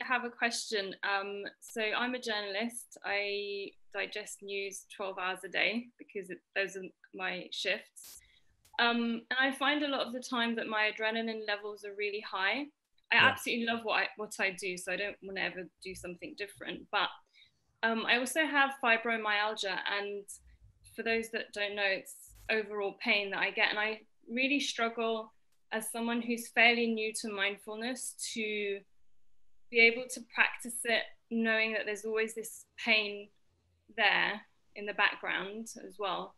have a question. So I'm a journalist. I digest news 12 hours a day because those are my shifts. And I find a lot of the time that my adrenaline levels are really high. I absolutely love what I do, so I don't want to ever do something different. But I also have fibromyalgia, and for those that don't know, it's overall pain that I get, and I really struggle as someone who's fairly new to mindfulness to be able to practice it, knowing that there's always this pain there in the background as well.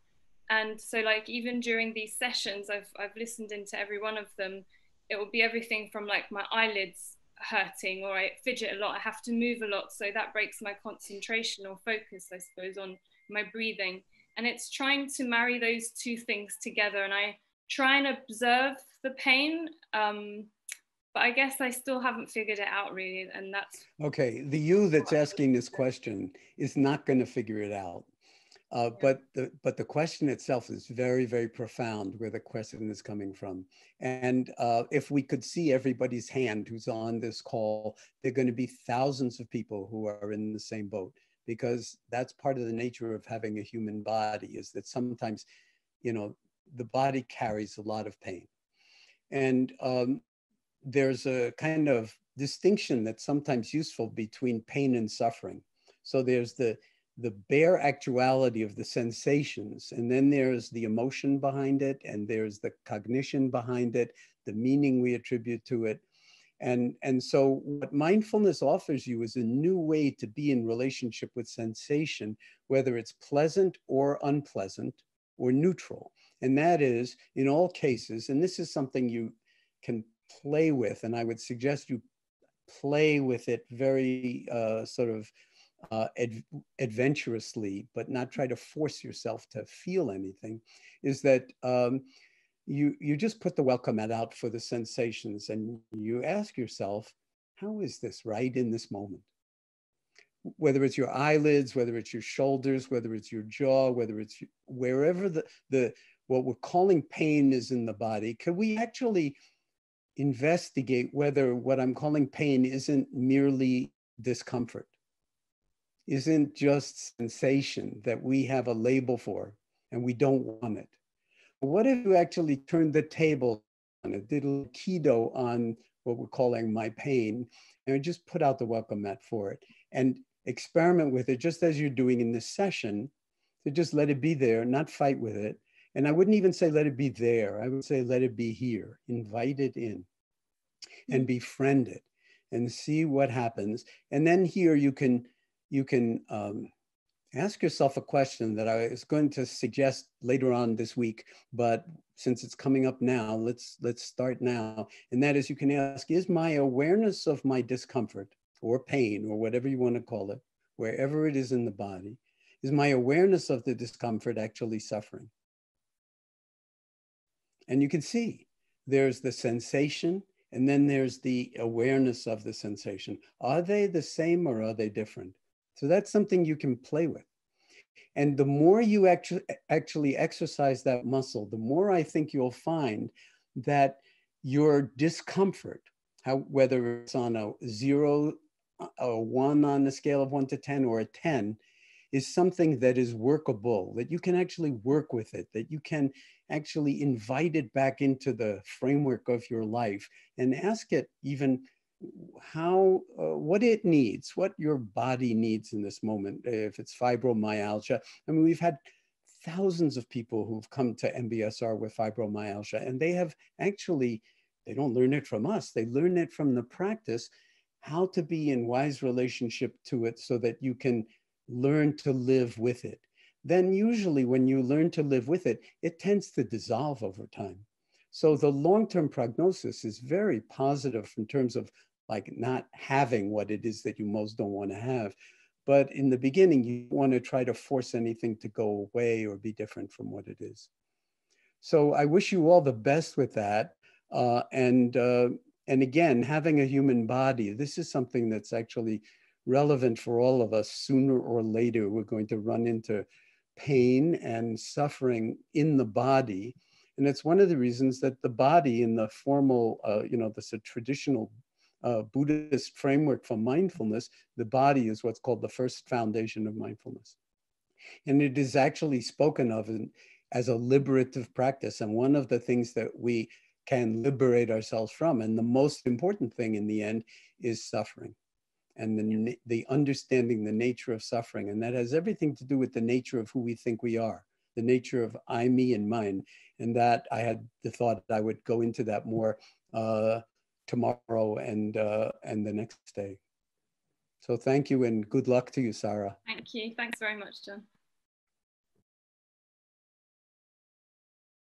And so like even during these sessions, I've listened into every one of them. It will be everything from like my eyelids hurting, or I fidget a lot, I have to move a lot, so that breaks my concentration or focus, I suppose, on my breathing. And it's trying to marry those two things together, and I try and observe the pain, but I guess I still haven't figured it out really, and that's... Okay, the you that's asking this question is not going to figure it out. But the question itself is very, very profound, where the question is coming from. And if we could see everybody's hand who's on this call, there are going to be thousands of people who are in the same boat, because that's part of the nature of having a human body, is that sometimes, you know, the body carries a lot of pain. And there's a kind of distinction that's sometimes useful between pain and suffering. So there's the bare actuality of the sensations, and then there's the emotion behind it, and there's the cognition behind it, the meaning we attribute to it. And so what mindfulness offers you is a new way to be in relationship with sensation, whether it's pleasant or unpleasant or neutral. And that is, in all cases, and this is something you can play with, and I would suggest you play with it very adventurously, but not try to force yourself to feel anything, is that you just put the welcome mat out for the sensations, and you ask yourself, how is this right in this moment? Whether it's your eyelids, whether it's your shoulders, whether it's your jaw, whether it's wherever the what we're calling pain is in the body, can we actually investigate whether what I'm calling pain isn't merely discomfort, isn't just sensation that we have a label for and we don't want it? What if you actually turned the table on it, did a little keto on what we're calling my pain, and just put out the welcome mat for it and experiment with it, just as you're doing in this session, to just let it be there, not fight with it. And I wouldn't even say let it be there. I would say let it be here, invite it in and befriend it and see what happens. And then here you can ask yourself a question that I was going to suggest later on this week, but since it's coming up now, let's start now. And that is, you can ask, is my awareness of my discomfort or pain or whatever you want to call it, wherever it is in the body, is my awareness of the discomfort actually suffering? And you can see there's the sensation, and then there's the awareness of the sensation. Are they the same or are they different? So that's something you can play with. And the more you actually exercise that muscle, the more I think you'll find that your discomfort, whether it's on a 0, a 1 on the scale of 1 to 10 or a 10, is something that is workable, that you can actually work with it, that you can actually invite it back into the framework of your life and ask it even how, what it needs, what your body needs in this moment. If it's fibromyalgia, I mean, we've had thousands of people who've come to MBSR with fibromyalgia, and they have actually, they don't learn it from us, they learn it from the practice, how to be in wise relationship to it so that you can learn to live with it. Then usually when you learn to live with it, it tends to dissolve over time. So the long-term prognosis is very positive in terms of like not having what it is that you most don't want to have. But in the beginning, you want to try to force anything to go away or be different from what it is. So I wish you all the best with that. And again, having a human body, this is something that's actually relevant for all of us. Sooner or later, we're going to run into pain and suffering in the body. And it's one of the reasons that the body in the formal, the traditional Buddhist framework for mindfulness, the body is what's called the first foundation of mindfulness. And it is actually spoken of as a liberative practice. And one of the things that we can liberate ourselves from, and the most important thing in the end, is suffering. And the understanding the nature of suffering. And that has everything to do with the nature of who we think we are, the nature of I, me, and mine. And that I had the thought I would go into that more tomorrow and the next day. So thank you and good luck to you, Sarah. Thank you. Thanks very much, Jon.